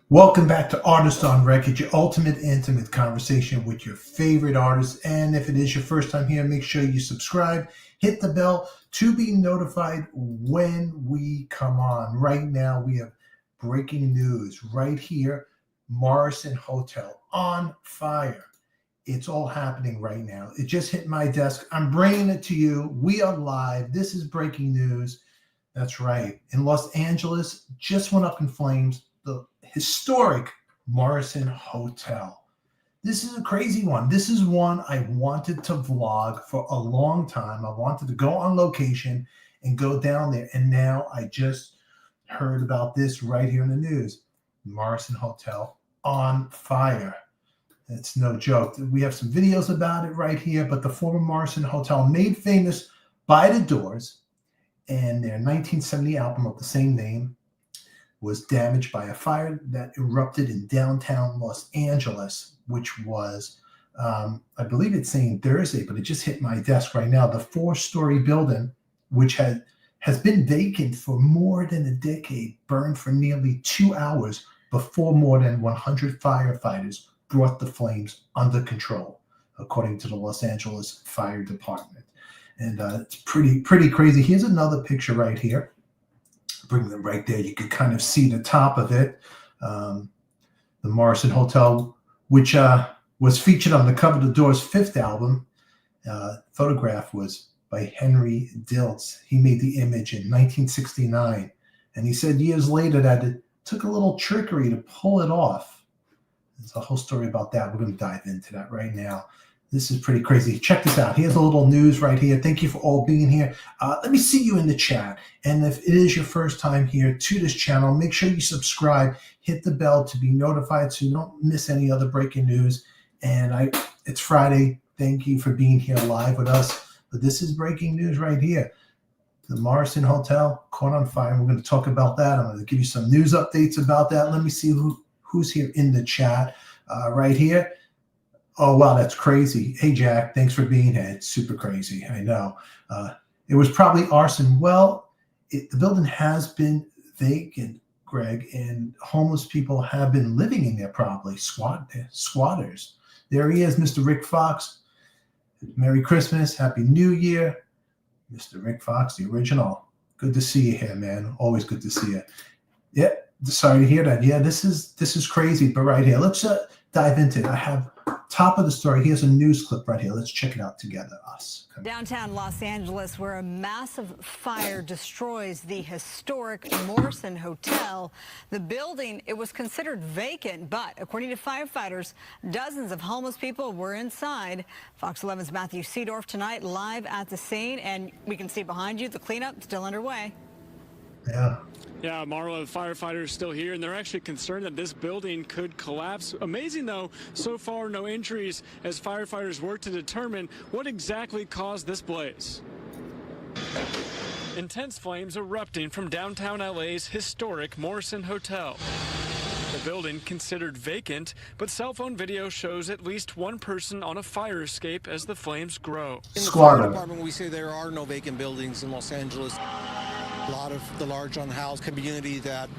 Welcome back to Artist on Record, your ultimate intimate conversation with your favorite artists. And if it is your first time here, make sure you subscribe, hit the bell to be notified when we come on. Right now, we have breaking news right here. Morrison Hotel on fire. It's all happening right now. It just hit my desk. I'm bringing it to you. We are live. This is breaking news. That's right. In Los Angeles, just went up in flames. The historic Morrison Hotel. This is a crazy one. This is one I wanted to vlog for a long time. I wanted to go on location and go down there. And now I just heard about this right here in the news. Morrison Hotel on fire. It's no joke. We have some videos about it right here, but the former Morrison Hotel, made famous by the Doors, and their 1970 album of the same name, was damaged by a fire that erupted in downtown Los Angeles, which was, I believe it's saying Thursday, but it just hit my desk right now. The 4-story building, which has been vacant for more than a decade, burned for nearly 2 hours before more than 100 firefighters brought the flames under control, according to the Los Angeles Fire Department. And it's pretty crazy. Here's another picture right here. Bring them right there. You can kind of see the top of it. The Morrison Hotel, which was featured on the cover of the Doors' 5th album. Photograph was by Henry Diltz. He made the image in 1969. And he said years later that it took a little trickery to pull it off. There's a whole story about that. We're going to dive into that right now. This is pretty crazy. Check this out. Here's a little news right here. Thank you for all being here. Let me see you in the chat. And if it is your first time here to this channel, make sure you subscribe, hit the bell to be notified so you don't miss any other breaking news. And it's Friday. Thank you for being here live with us. But this is breaking news right here. The Morrison Hotel caught on fire. And we're going to talk about that. I'm going to give you some news updates about that. Let me see who's here in the chat right here. Oh, wow, that's crazy. Hey, Jack, thanks for being here. It's super crazy. I know. It was probably arson. Well, the building has been vacant, Greg, and homeless people have been living in there probably, squatters. There he is, Mr. Rick Fox. Merry Christmas. Happy New Year. Mr. Rick Fox, the original. Good to see you here, man. Always good to see you. Yeah, sorry to hear that. Yeah, this is crazy, but right here, let's dive into it. I have top of the story. Here's a news clip right here. Let's check it out together. Downtown Los Angeles, where a massive fire destroys the historic Morrison Hotel. The building, it was considered vacant, but according to firefighters, dozens of homeless people were inside. Fox 11's Matthew Seedorf tonight live at the scene, and we can see behind you the cleanup still underway. Yeah, Marla, firefighters still here, and they're actually concerned that this building could collapse. Amazing, though, so far no injuries as firefighters work to determine what exactly caused this blaze. Intense flames erupting from downtown LA's historic Morrison Hotel. The building considered vacant, but cell phone video shows at least one person on a fire escape as the flames grow. In the fire department, we say there are no vacant buildings in Los Angeles. A lot of the large unhoused community that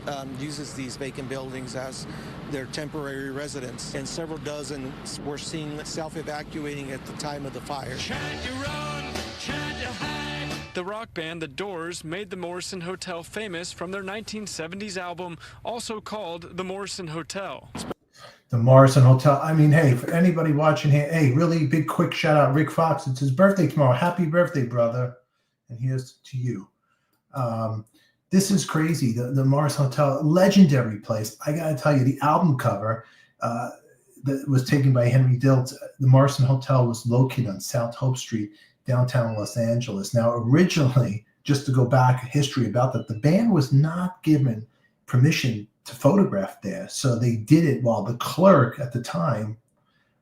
uses these vacant buildings as their temporary residence, and several dozen were seen self-evacuating at the time of the fire. Trying to run, trying to hide. The rock band The Doors made the Morrison Hotel famous from their 1970s album, also called The Morrison Hotel. The Morrison Hotel. I mean, hey, for anybody watching here, hey, really big quick shout out, Rick Fox. It's his birthday tomorrow. Happy birthday, brother. And here's to you. This is crazy. The Morrison Hotel, legendary place. I gotta tell you, the album cover that was taken by Henry Diltz. The Morrison Hotel was located on South Hope Street, downtown Los Angeles. Now, originally, just to go back history about that, the band was not given permission to photograph there, so they did it while the clerk at the time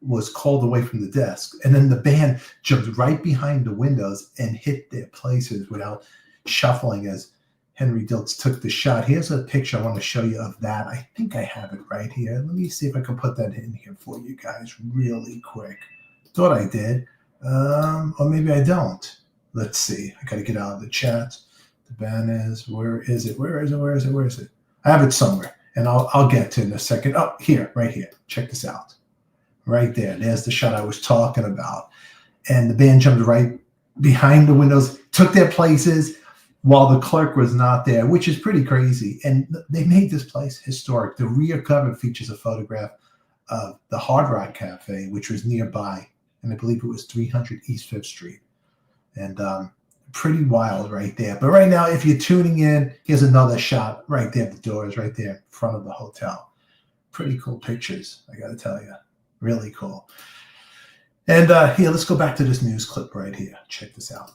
was called away from the desk, and then the band jumped right behind the windows and hit their places without shuffling as Henry Diltz took the shot. Here's a picture I want to show you of that. I think I have it right here. Let me see if I can put that in here for you guys really quick. Thought I did, or maybe I don't. Let's see. I got to get out of the chat. The band is, where is it? Where is it? I have it somewhere. And I'll get to it in a second. Oh, here, right here. Check this out. Right there. There's the shot I was talking about. And the band jumped right behind the windows, took their places while the clerk was not there, which is pretty crazy. And they made this place historic. The rear cover features a photograph of the Hard Rock Cafe, which was nearby. And I believe it was 300 East 5th Street. And pretty wild right there. But right now, if you're tuning in, here's another shot right there. The doors right there in front of the hotel. Pretty cool pictures, I got to tell you. Really cool. And here, let's go back to this news clip right here. Check this out.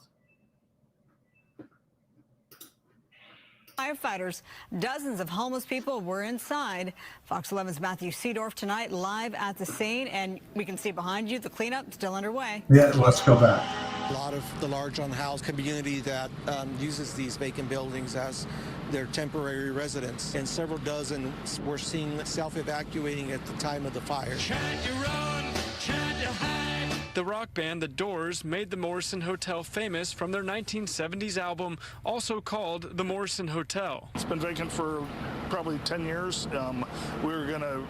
Firefighters, dozens of homeless people were inside. Fox 11's Matthew Seedorf tonight live at the scene, and we can see behind you the cleanup still underway. Yeah, let's go back. A lot of the large unhoused community that uses these vacant buildings as their temporary residence, and several dozen were seen self-evacuating at the time of the fire. The rock band The Doors made the Morrison Hotel famous from their 1970s album, also called The Morrison Hotel. It's been vacant for probably 10 years. We're going to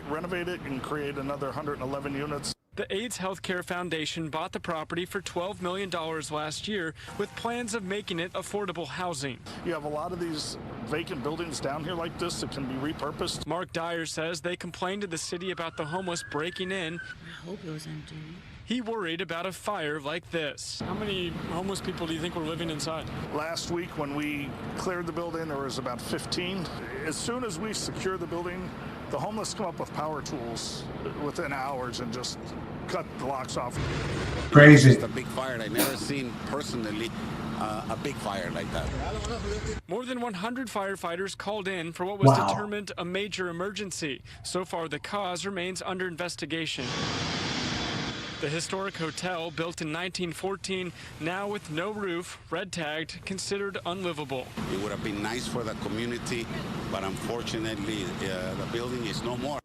renovate it and create another 111 units. The AIDS Healthcare Foundation bought the property for $12 million last year with plans of making it affordable housing. You have a lot of these vacant buildings down here like this that can be repurposed. Mark Dyer says they complained to the city about the homeless breaking in. I hope it was empty. He worried about a fire like this. How many homeless people do you think were living inside? Last week when we cleared the building, there was about 15. As soon as we secure the building, the homeless come up with power tools within hours and just cut the locks off. Crazy. It's a big fire. I've never seen personally a big fire like that. More than 100 firefighters called in for what was Wow. determined a major emergency. So far, the cause remains under investigation. The historic hotel, built in 1914, now with no roof, red-tagged, considered unlivable. It would have been nice for the community, but unfortunately, the building is no more.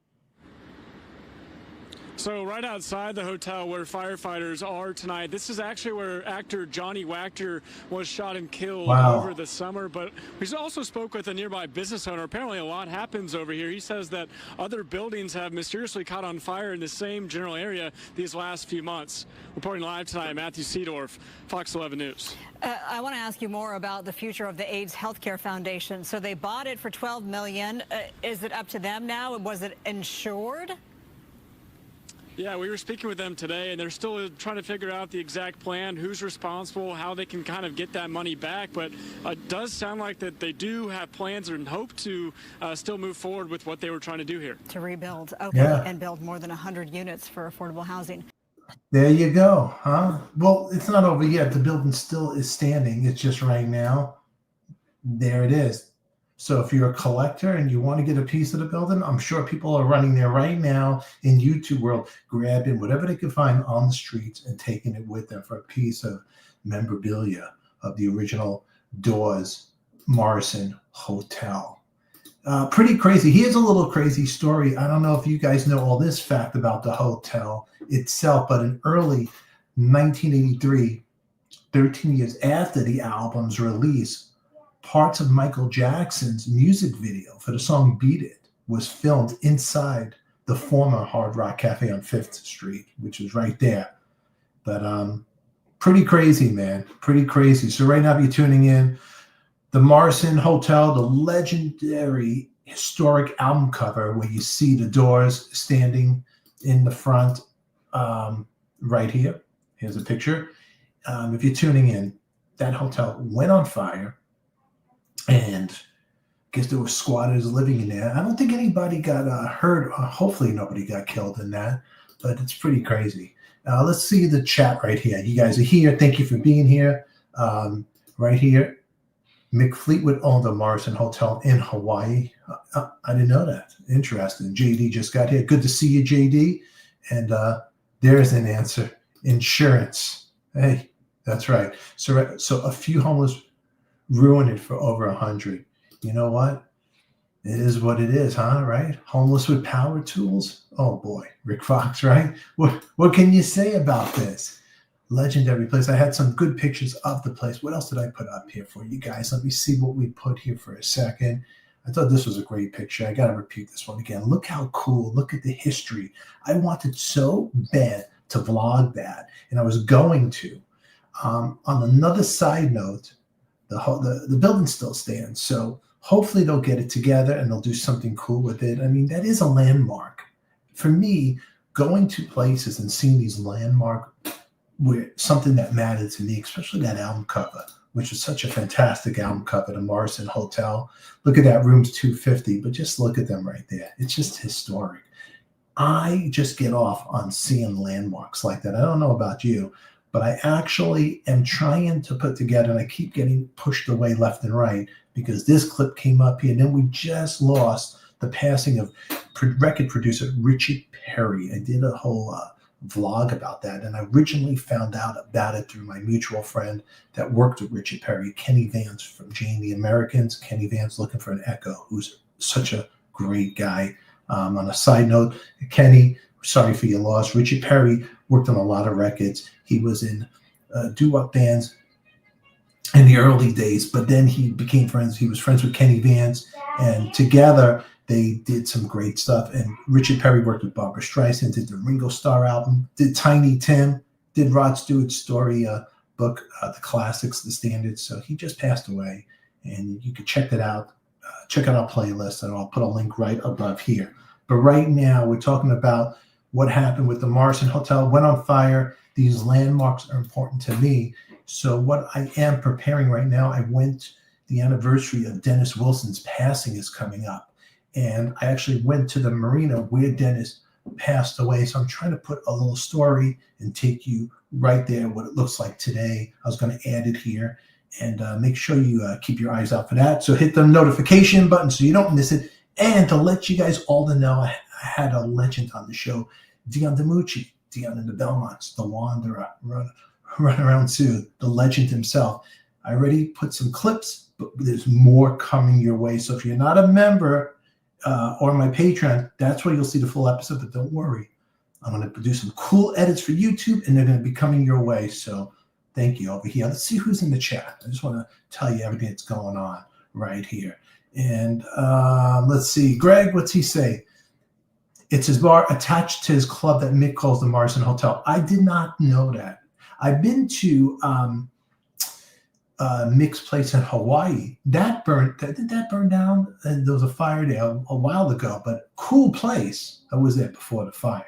So right outside the hotel where firefighters are tonight, this is actually where actor Johnny Wachter was shot and killed over the summer. But we also spoke with a nearby business owner. Apparently a lot happens over here. He says that other buildings have mysteriously caught on fire in the same general area these last few months. Reporting live tonight, Matthew Seedorf, Fox 11 News. I want to ask you more about the future of the AIDS Healthcare Foundation. So they bought it for $12 million. Is it up to them now? Was it insured? Yeah, we were speaking with them today, and they're still trying to figure out the exact plan, who's responsible, how they can kind of get that money back. But it does sound like that they do have plans and hope to still move forward with what they were trying to do here. To rebuild, okay, Yeah. and build more than 100 units for affordable housing. There you go, huh? Well, it's not over yet. The building still is standing. It's just right now, there it is. So if you're a collector and you want to get a piece of the building, I'm sure people are running there right now in YouTube world, grabbing whatever they can find on the streets and taking it with them for a piece of memorabilia of the original Doors Morrison Hotel. Pretty crazy. Here's a little crazy story. I don't know if you guys know all this fact about the hotel itself, but in early 1983, 13 years after the album's release, parts of Michael Jackson's music video for the song Beat It was filmed inside the former Hard Rock Cafe on 5th Street, which is right there. But pretty crazy, man. Pretty crazy. So right now, if you're tuning in, the Morrison Hotel, the legendary historic album cover where you see the Doors standing in the front right here. Here's a picture. If you're tuning in, that hotel went on fire. And I guess there were squatters living in there. I don't think anybody got hurt. Hopefully nobody got killed in that, but it's pretty crazy. Let's see the chat right here. You guys are here. Thank you for being here. Right here, Mick Fleetwood owned a Morrison Hotel in Hawaii. I didn't know that. Interesting. JD just got here. Good to see you, JD. And there's an answer. Insurance. Hey, that's right. So a few homeless ruin it for over 100. You know what? It is what it is, huh? Right? Homeless with power tools. Oh boy, Rick Fox, right? What can you say about this? Legendary place. I had some good pictures of the place. What else did I put up here for you guys? Let me see what we put here for a second. I thought this was a great picture. I got to repeat this one again. Look how cool. Look at the history. I wanted so bad to vlog that, and I was going to. On another side note, the building still stands, so hopefully they'll get it together and they'll do something cool with it. I mean, that is a landmark. For me, going to places and seeing these landmarks were something that mattered to me, especially that album cover, which is such a fantastic album cover, the Morrison Hotel. Look at that, room's 250, but just look at them right there. It's just historic. I just get off on seeing landmarks like that. I don't know about you, but I actually am trying to put together, and I keep getting pushed away left and right because this clip came up here, and then we just lost the passing of record producer Richard Perry. I did a whole vlog about that, and I originally found out about it through my mutual friend that worked with Richard Perry, Kenny Vance from Jane the Americans. Kenny Vance, Looking for an Echo, who's such a great guy. On a side note, Kenny, sorry for your loss. Richard Perry worked on a lot of records. He was in doo-wop bands in the early days, but then he became friends. He was friends with Kenny Vance, and together they did some great stuff. And Richard Perry worked with Barbra Streisand, did the Ringo Starr album, did Tiny Tim, did Rod Stewart's story book, the classics, the standards. So he just passed away, and you can check that out. Check out our playlist, and I'll put a link right above here. But right now, we're talking about what happened with the Morrison Hotel. Went on fire. These landmarks are important to me. So what I am preparing right now, the anniversary of Dennis Wilson's passing is coming up. And I actually went to the marina where Dennis passed away. So I'm trying to put a little story and take you right there, what it looks like today. I was going to add it here. And make sure you keep your eyes out for that. So hit the notification button so you don't miss it. And to let you guys all to know, I had a legend on the show, Dion DiMucci, Dion and the Belmonts, the Wanderer, Run Around Sue, the legend himself. I already put some clips, but there's more coming your way. So if you're not a member or my Patreon, that's where you'll see the full episode. But don't worry, I'm going to produce some cool edits for YouTube, and they're going to be coming your way. So thank you over here. Let's see who's in the chat. I just want to tell you everything that's going on right here. And let's see. Greg, what's he say? It's his bar attached to his club that Mick calls the Morrison Hotel. I did not know that. I've been to Mick's place in Hawaii. Did that burn down? And there was a fire there a while ago, but cool place. I was there before the fire.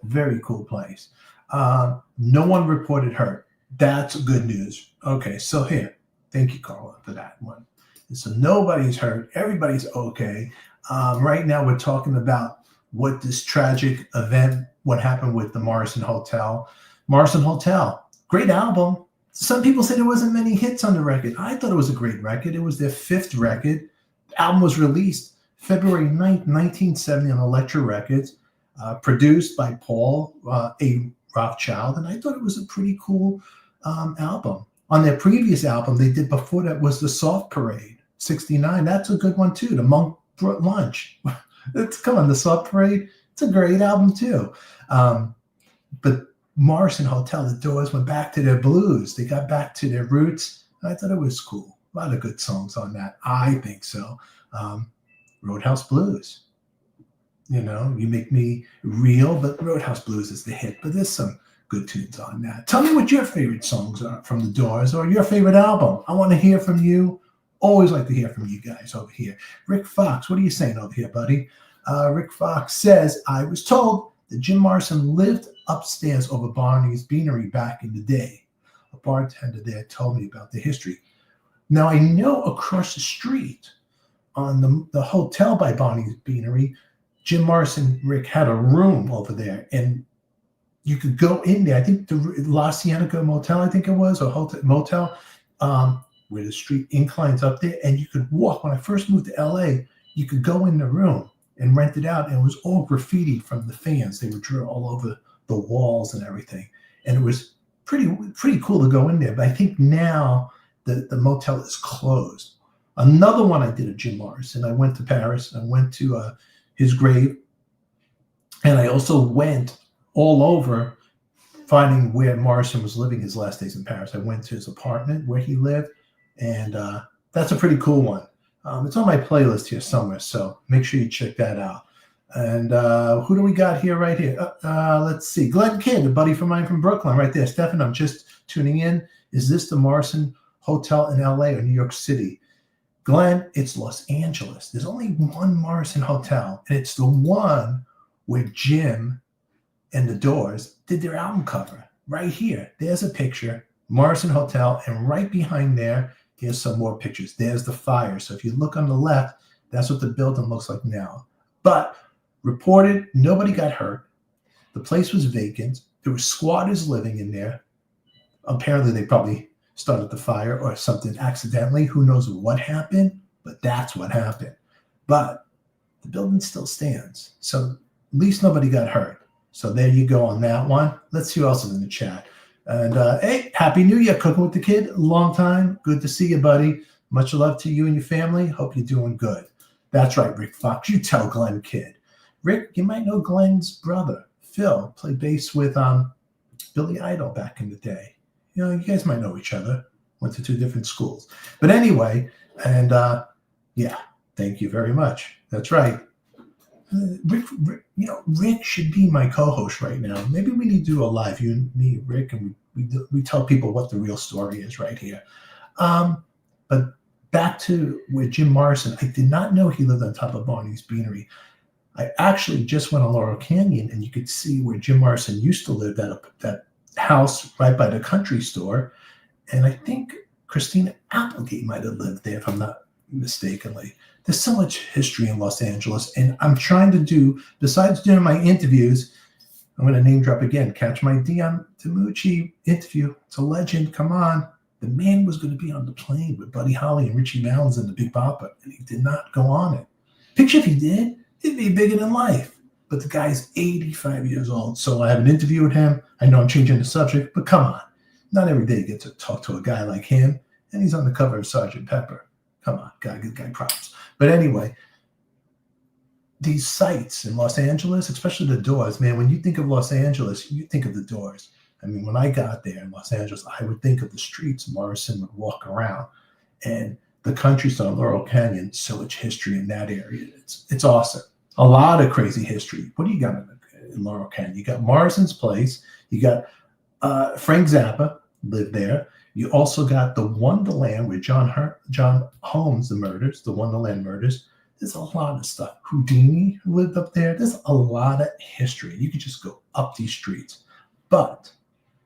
Very cool place. No one reported hurt. That's good news. Okay, so here. Thank you, Carla, for that one. So nobody's hurt. Everybody's okay. Right now we're talking about what this tragic event, what happened with the Morrison Hotel. Morrison Hotel, great album. Some people say there wasn't many hits on the record. I thought it was a great record. It was their 5th record. The album was released February 9th, 1970 on Elektra Records, produced by Paul A. Rothchild, and I thought it was a pretty cool album. On their previous album they did before that was the Soft Parade, 69. That's a good one too. The Monk Brought Lunch. Come on, the Soft Parade. It's a great album too. But Morrison Hotel, the Doors went back to their blues. They got back to their roots. I thought it was cool. A lot of good songs on that. I think so. Roadhouse Blues. You know, You Make Me Real, but Roadhouse Blues is the hit. But there's some good tunes on that. Tell me what your favorite songs are from the Doors or your favorite album. I want to hear from you. Always like to hear from you guys over here. Rick Fox, what are you saying over here, buddy? Rick Fox says, I was told that Jim Morrison lived upstairs over Barney's Beanery back in the day. A bartender there told me about the history. Now, I know across the street on the hotel by Barney's Beanery, Jim Morrison, Rick, had a room over there, and you could go in there. I think the La Cienega Motel, I think it was, or motel, where the street inclines up there, and you could walk. When I first moved to LA, you could go in the room and rent it out, and it was all graffiti from the fans. They would draw all over the walls and everything, and it was pretty cool to go in there. But I think now the motel is closed. Another one I did at Jim Morrison. I went to Paris. I went to his grave, and I also went all over finding where Morrison was living his last days in Paris. I went to his apartment where he lived, and that's a pretty cool one. It's on my playlist here somewhere, so make sure you check that out. And who do we got here right here? Let's see. Glenn Kidd, a buddy of mine from Brooklyn, right there. Stefan, I'm just tuning in. Is this the Morrison Hotel in LA or New York City? Glenn, it's Los Angeles. There's only one Morrison Hotel, and it's the one where Jim and the Doors did their album cover. Right here. There's a picture, Morrison Hotel, and right behind there, here's some more pictures. There's the fire. So if you look on the left, that's what the building looks like now. But reported, nobody got hurt. The place was vacant. There were squatters living in there. Apparently, they probably started the fire or something accidentally. Who knows what happened, but that's what happened. But the building still stands. So at least nobody got hurt. So there you go on that one. Let's see who else is in the chat. And hey, Happy New Year, Cooking with the Kid. Long time. Good to see you, buddy. Much love to you and your family. Hope you're doing good. That's right, Rick Fox. You tell Glenn Kidd. Rick, you might know Glenn's brother, Phil, played bass with Billy Idol back in the day. You know, you guys might know each other. Went to 2 different schools. But anyway, and yeah, thank you very much. That's right. Rick, Rick should be my co-host right now. Maybe we need to do a live, you and me, Rick, and we tell people what the real story is right here. But back to with Jim Morrison, I did not know he lived on top of Barney's Beanery. I actually just went on Laurel Canyon, and you could see where Jim Morrison used to live, that house right by the country store. And I think Christina Applegate might have lived there, if I'm not mistakenly. There's so much history in Los Angeles, and I'm trying to do, besides doing my interviews, I'm going to name drop again, catch my Dion DiMucci interview. It's a legend. Come on. The man was going to be on the plane with Buddy Holly and Richie Valens and the Big Bopper, and he did not go on it. Picture if he did, it'd be bigger than life. But the guy's 85 years old, so I have an interview with him. I know I'm changing the subject, but come on. Not every day you get to talk to a guy like him, and he's on the cover of Sgt. Pepper. Come on, gotta give the guy props. But anyway, these sites in Los Angeles, especially the Doors, man, when you think of Los Angeles, you think of the Doors. I mean, when I got there in Los Angeles, I would think of the streets Morrison would walk around, and the countryside, Laurel Canyon, so much history in that area. It's awesome. A lot of crazy history. What do you got in Laurel Canyon? You got Morrison's place. You got Frank Zappa lived there. You also got the Wonderland with John Holmes, the murders, the Wonderland murders. There's a lot of stuff. Houdini lived up there. There's a lot of history. You could just go up these streets. But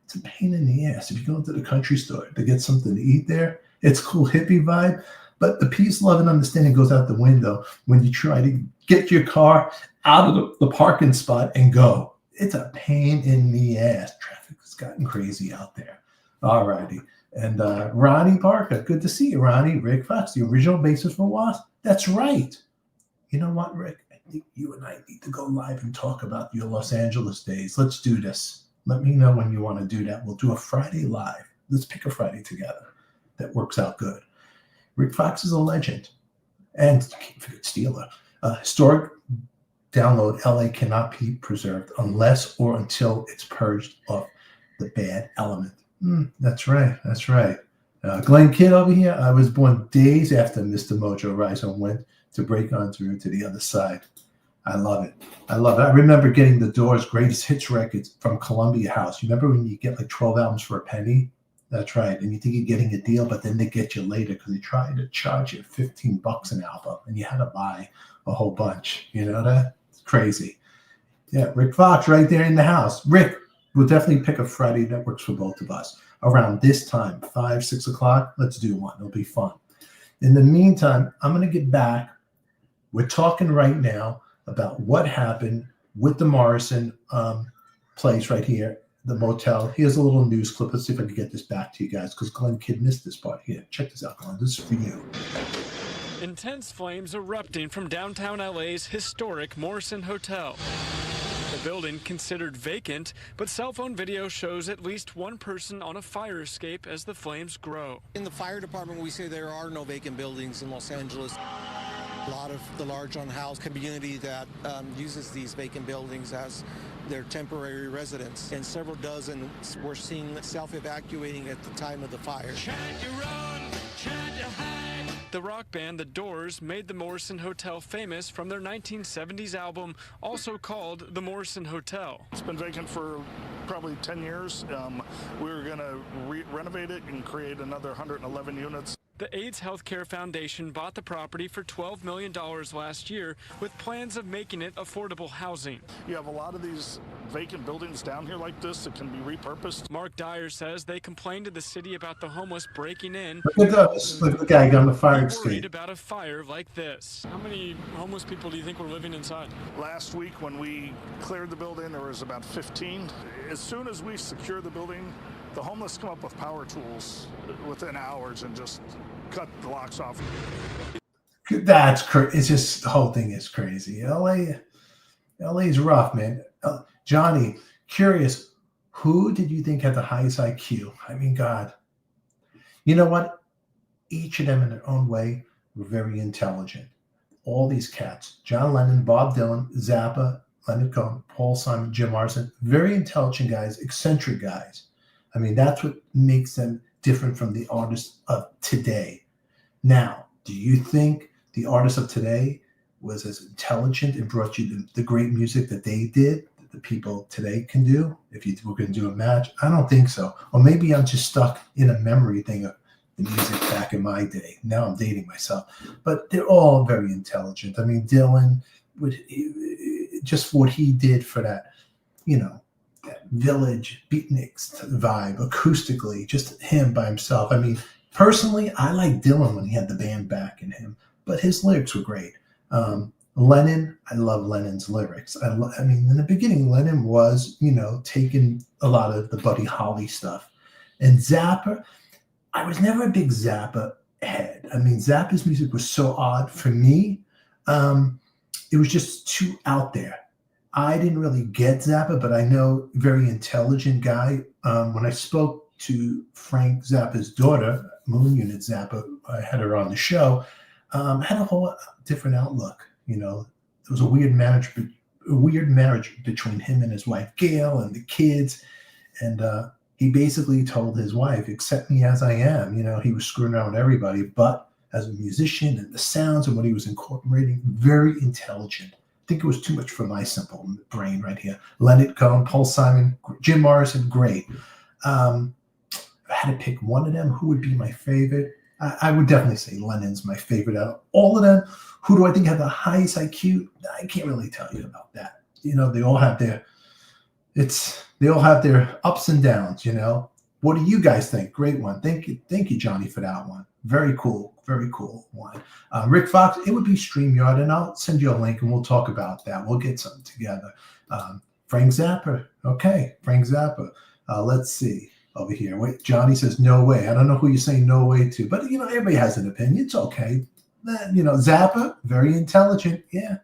it's a pain in the ass. If you go into the country store to get something to eat there, it's cool hippie vibe. But the peace, love, and understanding goes out the window when you try to get your car out of the parking spot and go. It's a pain in the ass. Traffic has gotten crazy out there. All righty. And Ronnie Parker, good to see you, Ronnie. Rick Fox, the original bassist for Wasp. That's right. You know what, Rick? I think you and I need to go live and talk about your Los Angeles days. Let's do this. Let me know when you want to do that. We'll do a Friday live. Let's pick a Friday together. That works out good. Rick Fox is a legend. And can't forget Steeler. Historic download, LA cannot be preserved unless or until it's purged of the bad element. That's right. That's right. Glenn Kidd over here. I was born days after Mr. Mojo Rizzo went to break on through to the other side. I love it. I love it. I remember getting the Doors' greatest hits records from Columbia House. You remember when you get like 12 albums for a penny? That's right. And you think you're getting a deal, but then they get you later because they try to charge you $15 an album, and you had to buy a whole bunch. You know that? It's crazy. Yeah, Rick Fox right there in the house. Rick, we'll definitely pick a Friday that works for both of us. Around this time, 5, 6 o'clock, let's do one. It'll be fun. In the meantime, I'm going to get back. We're talking right now about what happened with the Morrison place right here, the motel. Here's a little news clip. Let's see if I can get this back to you guys because Glenn Kidd missed this part. Here, check this out, Glenn. This is for you. Intense flames erupting from downtown LA's historic Morrison Hotel. The building considered vacant, but cell phone video shows at least one person on a fire escape as the flames grow. In the fire department, we say there are no vacant buildings in Los Angeles. A lot of the large on-house community that uses these vacant buildings as their temporary residence, and several dozen were seen self-evacuating at the time of the fire. Tried to run, tried to hide. The rock band The Doors made the Morrison Hotel famous from their 1970s album, also called The Morrison Hotel. It's been vacant for probably 10 years. We were going to renovate it and create another 111 units. The AIDS Healthcare Foundation bought the property for $12 million last year with plans of making it affordable housing. You have a lot of these vacant buildings down here like this that can be repurposed. Mark Dyer says they complained to the city about the homeless breaking in. Look at this. Look at the guy on the fire Worried escape. about a fire like this. How many homeless people do you think were living inside? Last week when we cleared the building, there was about 15. As soon as we secure the building, the homeless come up with power tools within hours and just cut the locks off. That's crazy. It's just, the whole thing is crazy. LA is rough, man. Johnny, curious, who did you think had the highest IQ? I mean, God. You know what? Each of them in their own way were very intelligent. All these cats, John Lennon, Bob Dylan, Zappa, Leonard Cohen, Paul Simon, Jim Morrison, very intelligent guys, eccentric guys. I mean, that's what makes them different from the artists of today. Now, do you think the artists of today was as intelligent and brought you the great music that they did, that the people today can do? If you were going to do a match, I don't think so. Or maybe I'm just stuck in a memory thing of the music back in my day. Now I'm dating myself. But they're all very intelligent. I mean, Dylan, just what he did for that, that village beatniks vibe acoustically, just him by himself. I mean, personally, I like Dylan when he had the band back in him, but his lyrics were great. Lennon, I love Lennon's lyrics. I mean, in the beginning, Lennon was, taking a lot of the Buddy Holly stuff. And Zappa, I was never a big Zappa head. I mean, Zappa's music was so odd for me. It was just too out there. I didn't really get Zappa, but I know very intelligent guy. When I spoke to Frank Zappa's daughter, Moon Unit Zappa, I had her on the show, had a whole different outlook. There was a weird marriage between him and his wife, Gail, and the kids. And he basically told his wife, accept me as I am. He was screwing around with everybody, but as a musician and the sounds and what he was incorporating, very intelligent. I think it was too much for my simple brain right here. Leonard Cohen, Paul Simon, Jim Morrison, great. If I had to pick one of them, who would be my favorite? I would definitely say Lennon's my favorite out of all of them. Who do I think have the highest IQ? I can't really tell you about that. They all have their ups and downs. What do you guys think? Great one. Thank you, Johnny, for that one. Very cool one. Rick Fox, it would be StreamYard, and I'll send you a link and we'll talk about that. We'll get something together. Frank Zappa. Okay, Frank Zappa. Let's see over here. Wait, Johnny says no way. I don't know who you're saying no way to, but everybody has an opinion. It's okay. Zappa, very intelligent. Yeah.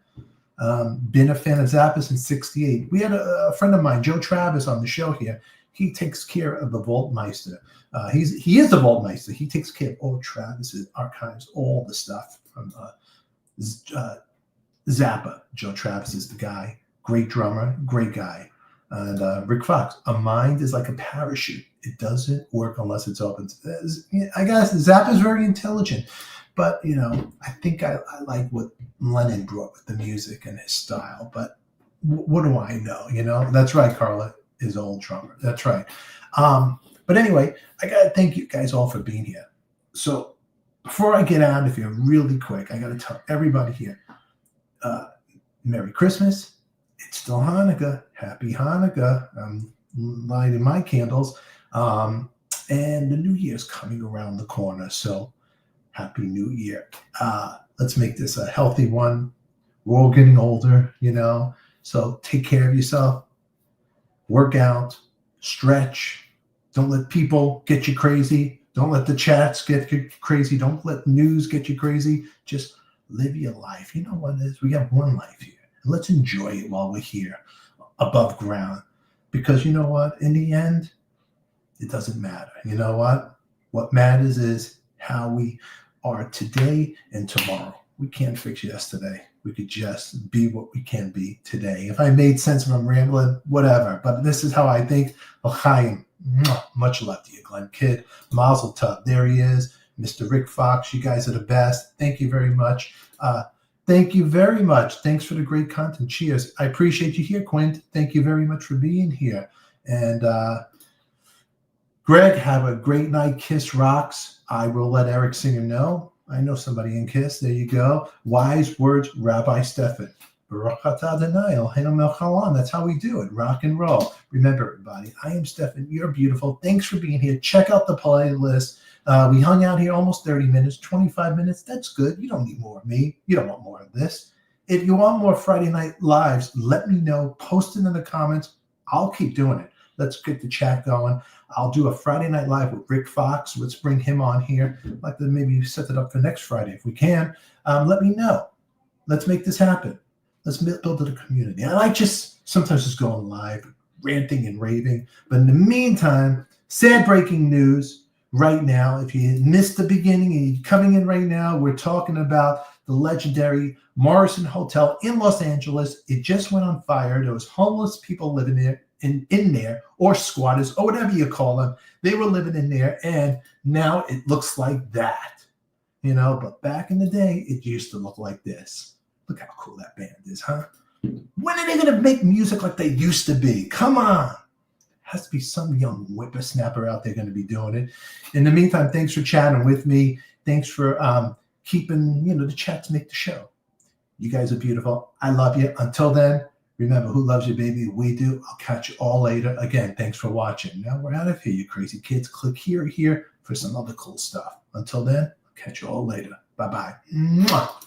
Been a fan of Zappa since '68. We had a friend of mine, Joe Travis, on the show here. He takes care of the Vaultmeister. He is the Vaultmeister. He takes care of all Travis's archives, all the stuff from Zappa. Joe Travis is the guy. Great drummer, great guy. And Rick Fox, a mind is like a parachute. It doesn't work unless it's open. I guess Zappa is very intelligent. But, I think I like what Lennon brought with the music and his style. But what do I know? That's right, Carla, his old drummer. That's right. But anyway, I got to thank you guys all for being here. So before I get out of here really quick, I got to tell everybody here, Merry Christmas. It's still Hanukkah. Happy Hanukkah. I'm lighting my candles. And the New Year's coming around the corner. So Happy New Year. Let's make this a healthy one. We're all getting older, So take care of yourself. Work out. Stretch. Don't let people get you crazy. Don't let the chats get you crazy. Don't let news get you crazy. Just live your life. You know what it is? We have one life here. And let's enjoy it while we're here above ground. Because you know what? In the end, it doesn't matter. You know what? What matters is how we are today and tomorrow. We can't fix yesterday. We could just be what we can be today. If I made sense, if I'm rambling, whatever. But this is how I think. L'chaim. Much love to you, Glenn Kidd. Mazel tov. There he is. Mr. Rick Fox. You guys are the best. Thank you very much. Thank you very much. Thanks for the great content. Cheers. I appreciate you here, Quint. Thank you very much for being here. And Greg, have a great night. Kiss rocks. I will let Eric Singer know. I know somebody in Kiss. There you go. Wise words, Rabbi Stefan. Baruch atah Adonai Eloheinu melech haolam. That's how we do it. Rock and roll. Remember, everybody, I am Stefan. You're beautiful. Thanks for being here. Check out the playlist. We hung out here almost 30 minutes, 25 minutes. That's good. You don't need more of me. You don't want more of this. If you want more Friday Night Lives, let me know. Post it in the comments. I'll keep doing it. Let's get the chat going. I'll do a Friday Night Live with Rick Fox. Let's bring him on here. I'd like to maybe set it up for next Friday if we can. Let me know. Let's make this happen. Let's build a community. And I just sometimes just go on live, ranting and raving. But in the meantime, sad breaking news right now. If you missed the beginning and you're coming in right now, we're talking about the legendary Morrison Hotel in Los Angeles. It just went on fire. There was homeless people living there, in there, or squatters, or whatever you call them. They were living in there, and now it looks like that. But back in the day, it used to look like this. Look how cool that band is, huh? When are they going to make music like they used to be? Come on. Has to be some young whippersnapper out there going to be doing it. In the meantime, thanks for chatting with me. Thanks for keeping, the chat to make the show. You guys are beautiful. I love you. Until then, remember, who loves you, baby? We do. I'll catch you all later. Again, thanks for watching. Now we're out of here, you crazy kids. Click here for some other cool stuff. Until then, I'll catch you all later. Bye-bye. Mwah.